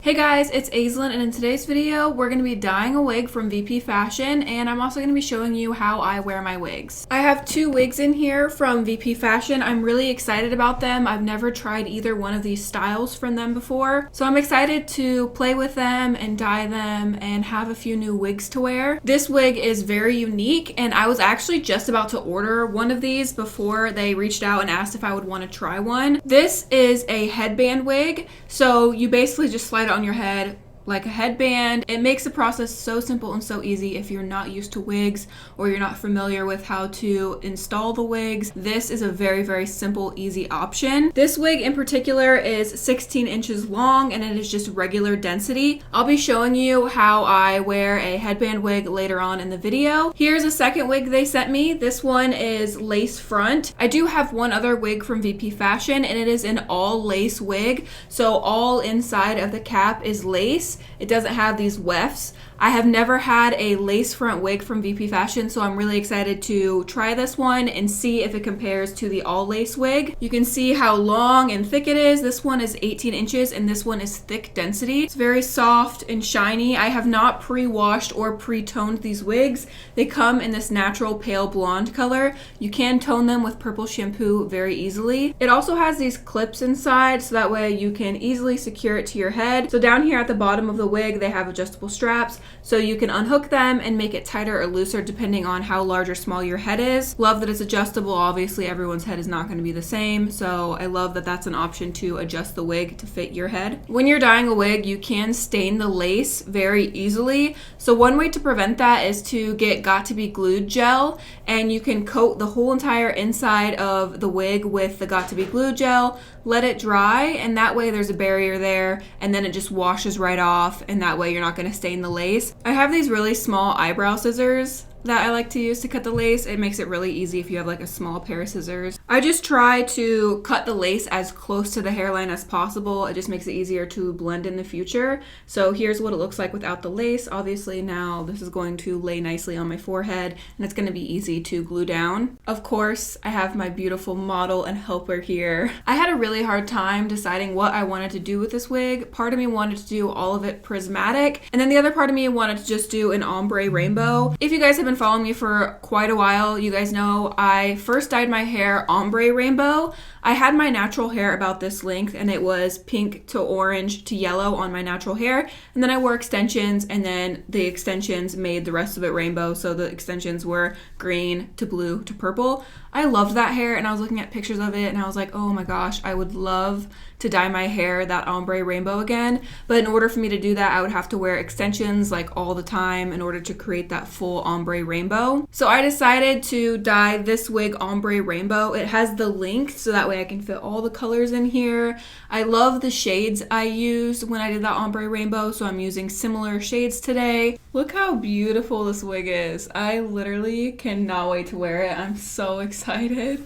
Hey guys, it's Aislinn, and in today's video, we're going to be dyeing a wig from VP Fashion, and I'm also going to be showing you how I wear my wigs. I have two wigs in here from VP Fashion. I'm really excited about them. I've never tried either one of these styles from them before, so I'm excited to play with them and dye them and have a few new wigs to wear. This wig is very unique, and I was actually just about to order one of these before they reached out and asked if I would want to try one. This is a headband wig, so you basically just slide it on your head like a headband. It makes the process so simple and so easy if you're not used to wigs or you're not familiar with how to install the wigs. This is a very, very simple, easy option. This wig in particular is 16 inches long and it is just regular density. I'll be showing you how I wear a headband wig later on in the video. Here's a second wig they sent me. This one is lace front. I do have one other wig from VP Fashion and it is an all lace wig. So all inside of the cap is lace. It doesn't have these wefts. I have never had a lace front wig from VP Fashion, so I'm really excited to try this one and see if it compares to the all lace wig. You can see how long and thick it is. This one is 18 inches and this one is thick density. It's very soft and shiny. I have not pre-washed or pre-toned these wigs. They come in this natural pale blonde color. You can tone them with purple shampoo very easily. It also has these clips inside, so that way you can easily secure it to your head. So down here at the bottom of the wig, they have adjustable straps, so you can unhook them and make it tighter or looser depending on how large or small your head is. Love that it's adjustable. Obviously, everyone's head is not going to be the same, so I love that that's an option to adjust the wig to fit your head. When you're dyeing a wig, you can stain the lace very easily. So one way to prevent that is to get Got2b glued gel, and you can coat the whole entire inside of the wig with the Got2b glue gel, let it dry, and that way there's a barrier there, and then it just washes right off, and that way you're not going to stain the lace. I have these really small eyebrow scissors that I like to use to cut the lace. It makes it really easy if you have like a small pair of scissors. I just try to cut the lace as close to the hairline as possible. It just makes it easier to blend in the future. So here's what it looks like without the lace. Obviously now this is going to lay nicely on my forehead and it's going to be easy to glue down. Of course, I have my beautiful model and helper here. I had a really hard time deciding what I wanted to do with this wig. Part of me wanted to do all of it prismatic, and then the other part of me wanted to just do an ombre rainbow. If you guys have been following me for quite a while, you guys know I first dyed my hair ombre rainbow. I had my natural hair about this length and it was pink to orange to yellow on my natural hair, and then I wore extensions, and then the extensions made the rest of it rainbow, so the extensions were green to blue to purple. I loved that hair and I was looking at pictures of it and I was like, oh my gosh, I would love to dye my hair that ombre rainbow again. But in order for me to do that, I would have to wear extensions like all the time in order to create that full ombre rainbow. So I decided to dye this wig ombre rainbow. It has the length so that way I can fit all the colors in here. I love the shades I used when I did that ombre rainbow, so I'm using similar shades today. Look how beautiful this wig is. I literally cannot wait to wear it. I'm so excited.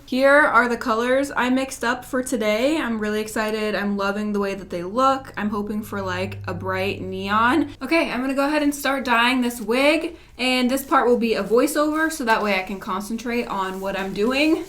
Here are the colors I mixed up for today. I'm really excited. I'm loving the way that they look. I'm hoping for like a bright neon. Okay, I'm gonna go ahead and start dyeing this wig, and this part will be a voiceover so that way I can concentrate on what I'm doing.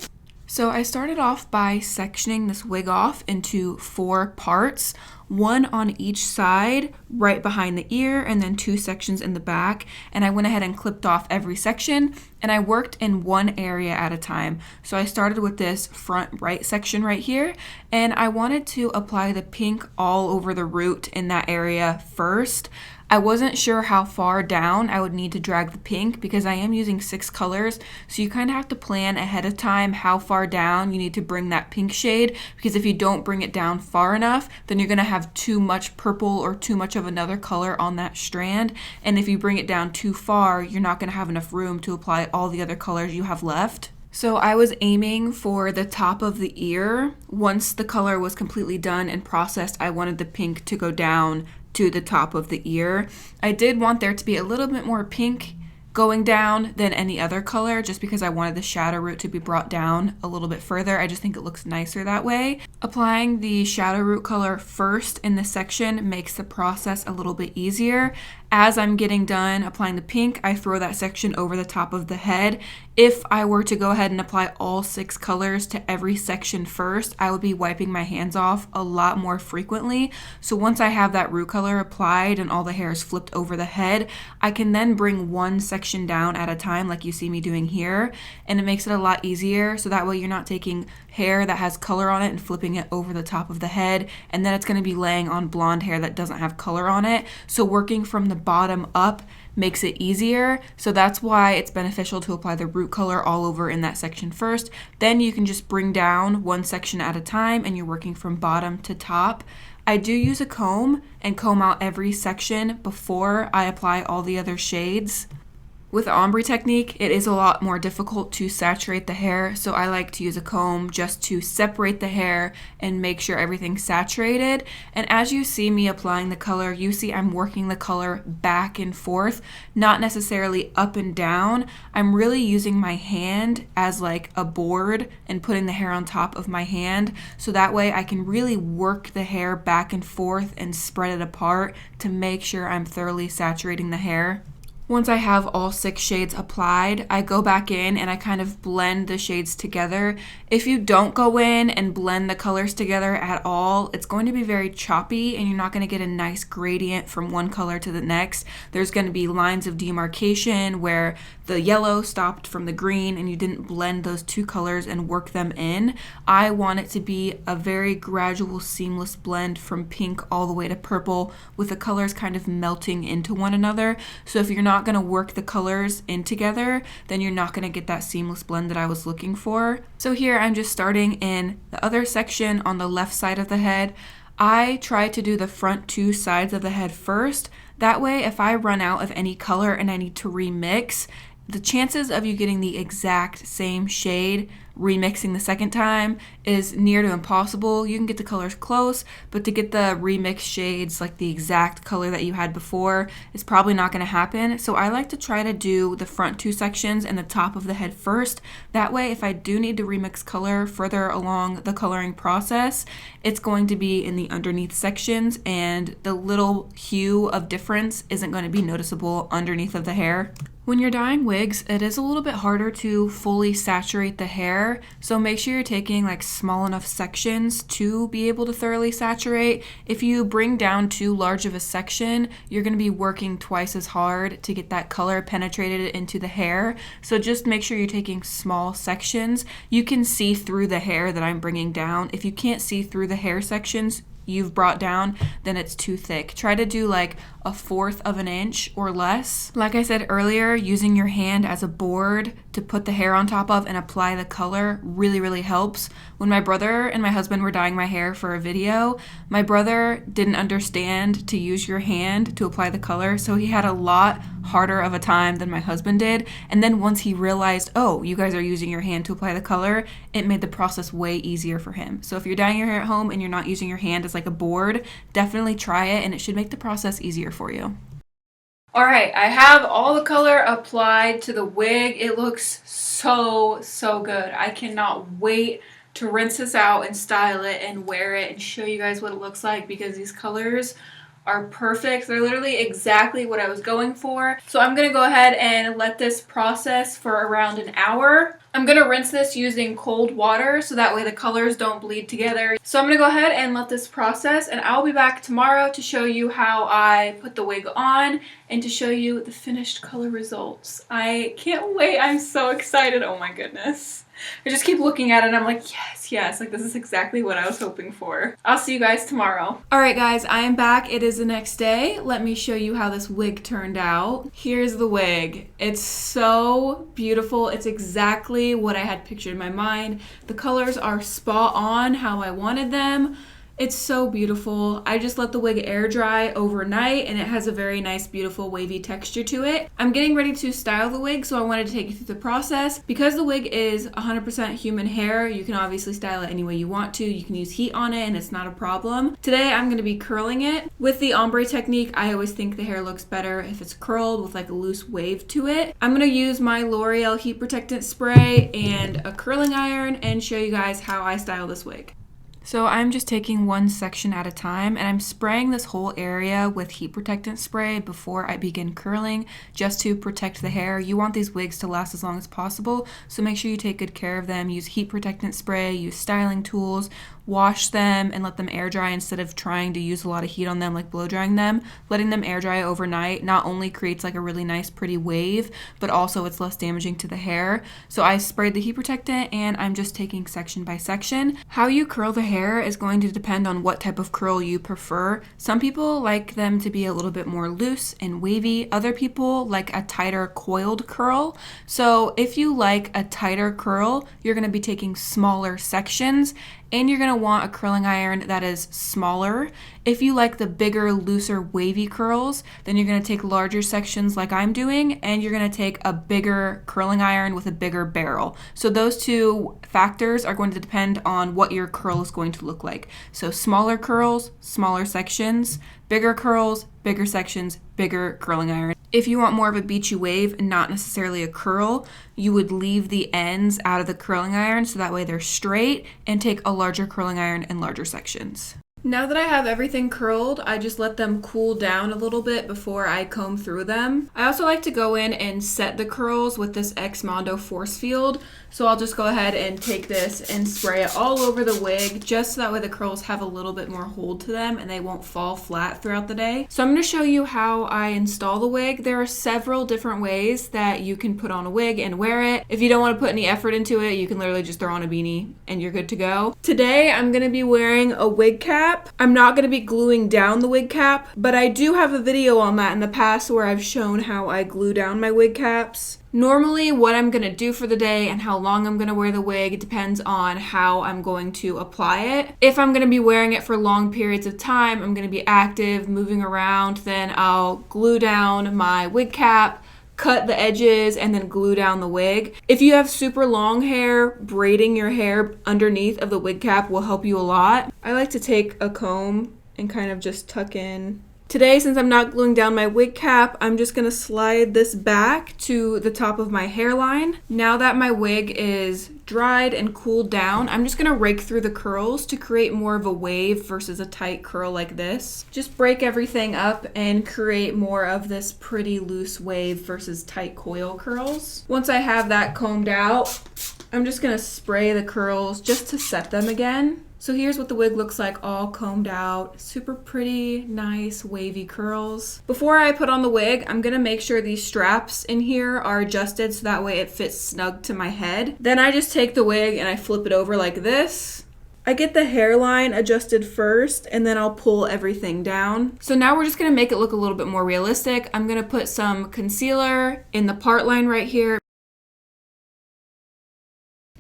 So I started off by sectioning this wig off into 4 parts, one on each side right behind the ear, and then 2 sections in the back. And I went ahead and clipped off every section, and I worked in one area at a time. So I started with this front right section right here, and I wanted to apply the pink all over the root in that area first. I wasn't sure how far down I would need to drag the pink because I am using 6 colors, so you kind of have to plan ahead of time how far down you need to bring that pink shade, because if you don't bring it down far enough, then you're going to have too much purple or too much of another color on that strand, and if you bring it down too far, you're not going to have enough room to apply all the other colors you have left. So I was aiming for the top of the ear. Once the color was completely done and processed, I wanted the pink to go down to the top of the ear. I did want there to be a little bit more pink going down than any other color, just because I wanted the shadow root to be brought down a little bit further. I just think it looks nicer that way. Applying the shadow root color first in this section makes the process a little bit easier, As I'm getting done applying the pink, I throw that section over the top of the head. If I were to go ahead and apply all 6 colors to every section first, I would be wiping my hands off a lot more frequently. So once I have that root color applied and all the hair is flipped over the head, I can then bring one section down at a time like you see me doing here, and it makes it a lot easier. So that way you're not taking hair that has color on it and flipping it over the top of the head, and then it's going to be laying on blonde hair that doesn't have color on it. So working from the bottom up makes it easier. So that's why it's beneficial to apply the root color all over in that section first. Then you can just bring down one section at a time and you're working from bottom to top. I do use a comb and comb out every section before I apply all the other shades. With the ombre technique, it is a lot more difficult to saturate the hair, so I like to use a comb just to separate the hair and make sure everything's saturated. And as you see me applying the color, you see I'm working the color back and forth, not necessarily up and down. I'm really using my hand as like a board and putting the hair on top of my hand, so that way I can really work the hair back and forth and spread it apart to make sure I'm thoroughly saturating the hair. Once I have all 6 shades applied, I go back in and I kind of blend the shades together. If you don't go in and blend the colors together at all, it's going to be very choppy and you're not going to get a nice gradient from one color to the next. There's going to be lines of demarcation where the yellow stopped from the green and you didn't blend those 2 colors and work them in. I want it to be a very gradual, seamless blend from pink all the way to purple with the colors kind of melting into one another. So if you're not going to work the colors in together, then you're not going to get that seamless blend that I was looking for. So here I'm just starting in the other section on the left side of the head. I try to do the front 2 sides of the head first. That way, if I run out of any color and I need to remix, the chances of you getting the exact same shade remixing the second time is near to impossible. You can get the colors close, but to get the remix shades like the exact color that you had before is probably not going to happen. So I like to try to do the front 2 sections and the top of the head first. That way, if I do need to remix color further along the coloring process, it's going to be in the underneath sections and the little hue of difference isn't going to be noticeable underneath of the hair. When you're dyeing wigs, it is a little bit harder to fully saturate the hair, so make sure you're taking like small enough sections to be able to thoroughly saturate. If you bring down too large of a section, you're going to be working twice as hard to get that color penetrated into the hair. So just make sure you're taking small sections. You can see through the hair that I'm bringing down. If you can't see through the hair sections you've brought down, then it's too thick. Try to do like 1/4 of an inch or less. Like I said earlier, using your hand as a board to put the hair on top of and apply the color really helps. When my brother and my husband were dyeing my hair for a video, my brother didn't understand to use your hand to apply the color, so he had a lot harder of a time than my husband did. And then once he realized, oh, you guys are using your hand to apply the color, it made the process way easier for him. So if you're dyeing your hair at home and you're not using your hand as like a board, definitely try it and it should make the process easier for you. All right, I have all the color applied to the wig. It looks so good. I cannot wait to rinse this out and style it and wear it and show you guys what it looks like, because these colors are perfect. They're literally exactly what I was going for. So I'm gonna go ahead and let this process for around an hour. I'm gonna rinse this using cold water so that way the colors don't bleed together. So I'm gonna go ahead and let this process, and I'll be back tomorrow to show you how I put the wig on and to show you the finished color results. I can't wait. I'm so excited. Oh my goodness. I just keep looking at it and I'm like, yes, like this is exactly what I was hoping for. I'll see you guys tomorrow. All right, guys, I am back. It is the next day. Let me show you how this wig turned out. Here's the wig. It's so beautiful. It's exactly what I had pictured in my mind. The colors are spot on how I wanted them. It's so beautiful. I just let the wig air dry overnight and it has a very nice, beautiful, wavy texture to it. I'm getting ready to style the wig, so I wanted to take you through the process. Because the wig is 100% human hair, you can obviously style it any way you want to. You can use heat on it and it's not a problem. Today, I'm gonna be curling it. With the ombre technique, I always think the hair looks better if it's curled with like a loose wave to it. I'm gonna use my L'Oreal heat protectant spray and a curling iron and show you guys how I style this wig. So I'm just taking one section at a time, and I'm spraying this whole area with heat protectant spray before I begin curling, just to protect the hair. You want these wigs to last as long as possible, so make sure you take good care of them. Use heat protectant spray, use styling tools, wash them and let them air dry instead of trying to use a lot of heat on them, like blow drying them. Letting them air dry overnight not only creates like a really nice pretty wave, but also it's less damaging to the hair. So I sprayed the heat protectant and I'm just taking section by section. How you curl the hair is going to depend on what type of curl you prefer. Some people like them to be a little bit more loose and wavy. Other people like a tighter coiled curl. So if you like a tighter curl, you're going to be taking smaller sections, and you're going to want a curling iron that is smaller. If you like the bigger, looser, wavy curls, then you're going to take larger sections like I'm doing, and you're going to take a bigger curling iron with a bigger barrel. So those two factors are going to depend on what your curl is going to look like. So smaller curls, smaller sections, bigger curls, bigger sections, bigger curling iron. If you want more of a beachy wave and not necessarily a curl, you would leave the ends out of the curling iron so that way they're straight, and take a larger curling iron and larger sections. Now that I have everything curled, I just let them cool down a little bit before I comb through them. I also like to go in and set the curls with this X Mondo force field. So I'll just go ahead and take this and spray it all over the wig, just so that way the curls have a little bit more hold to them and they won't fall flat throughout the day. So I'm going to show you how I install the wig. There are several different ways that you can put on a wig and wear it. If you don't want to put any effort into it, you can literally just throw on a beanie and you're good to go. Today I'm going to be wearing a wig cap. I'm not going to be gluing down the wig cap, but I do have a video on that in the past where I've shown how I glue down my wig caps. Normally, what I'm going to do for the day and how long I'm going to wear the wig depends on how I'm going to apply it. If I'm going to be wearing it for long periods of time, I'm going to be active, moving around, then I'll glue down my wig cap, cut the edges, and then glue down the wig. If you have super long hair, braiding your hair underneath of the wig cap will help you a lot. I like to take a comb and kind of just tuck in. Today, since I'm not gluing down my wig cap, I'm just going to slide this back to the top of my hairline. Now that my wig is dried and cooled down, I'm just going to rake through the curls to create more of a wave versus a tight curl like this. Just break everything up and create more of this pretty loose wave versus tight coil curls. Once I have that combed out, I'm just going to spray the curls just to set them again. So here's what the wig looks like all combed out. Super pretty, nice, wavy curls. Before I put on the wig, I'm gonna make sure these straps in here are adjusted so that way it fits snug to my head. Then I just take the wig and I flip it over like this. I get the hairline adjusted first and then I'll pull everything down. So now we're just gonna make it look a little bit more realistic. I'm gonna put some concealer in the part line right here.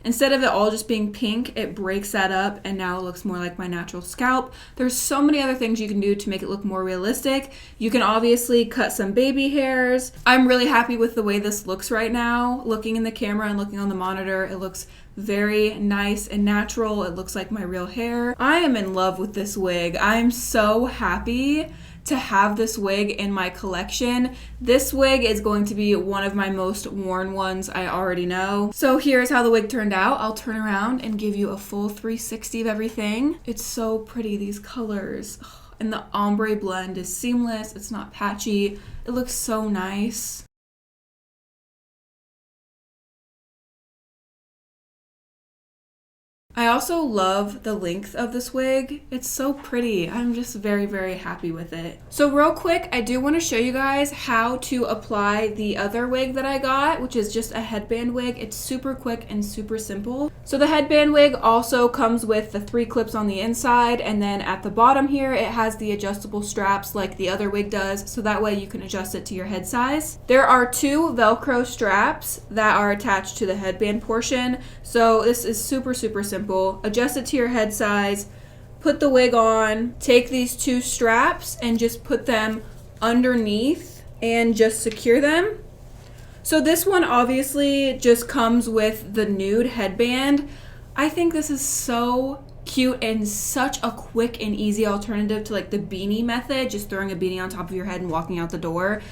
Instead of it all just being pink, it breaks that up and now it looks more like my natural scalp. There's so many other things you can do to make it look more realistic. You can obviously cut some baby hairs. I'm really happy with the way this looks right now. Looking in the camera and looking on the monitor, it looks very nice and natural. It looks like my real hair. I am in love with this wig. I'm so happy to have this wig in my collection. This wig is going to be one of my most worn ones, I already know. So here's how the wig turned out. I'll turn around and give you a full 360 of everything. It's so pretty, these colors. And the ombre blend is seamless. It's not patchy. It looks so nice. I also love the length of this wig. It's so pretty. I'm just very, very happy with it. So real quick, I do want to show you guys how to apply the other wig that I got, which is just a headband wig. It's super quick and super simple. So the headband wig also comes with the 3 clips on the inside, and then at the bottom here, it has the adjustable straps like the other wig does, so that way you can adjust it to your head size. There are 2 Velcro straps that are attached to the headband portion. So this is super, super simple. Adjust it to your head size, put the wig on, take these 2 straps and just put them underneath and just secure them. So this one obviously just comes with the nude headband. I think this is so cute and such a quick and easy alternative to like the beanie method, just throwing a beanie on top of your head and walking out the door.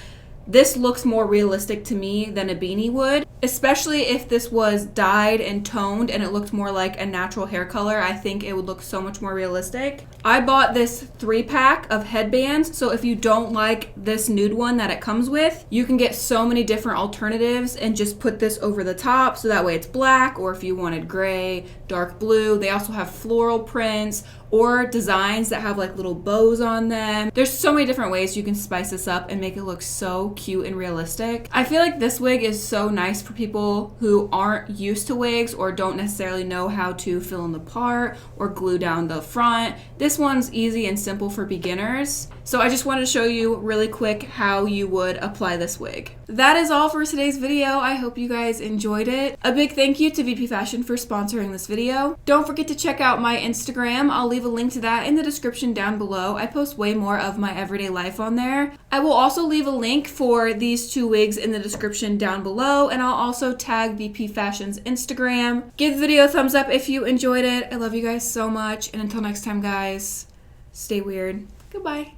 This looks more realistic to me than a beanie would. Especially if this was dyed and toned and it looked more like a natural hair color, I think it would look so much more realistic. I bought this 3-pack of headbands, so if you don't like this nude one that it comes with, you can get so many different alternatives and just put this over the top so that way it's black, or if you wanted gray, dark blue. They also have floral prints or designs that have like little bows on them. There's so many different ways you can spice this up and make it look so cute and realistic. I feel like this wig is so nice for people who aren't used to wigs or don't necessarily know how to fill in the part or glue down the front. This one's easy and simple for beginners. So I just wanted to show you really quick how you would apply this wig. That is all for today's video. I hope you guys enjoyed it. A big thank you to VP Fashion for sponsoring this video. Don't forget to check out my Instagram. I'll leave a link to that in the description down below. I post way more of my everyday life on there. I will also leave a link for these 2 wigs in the description down below, and I'll also tag VP Fashion's Instagram. Give the video a thumbs up if you enjoyed it. I love you guys so much, and until next time, guys, stay weird. Goodbye.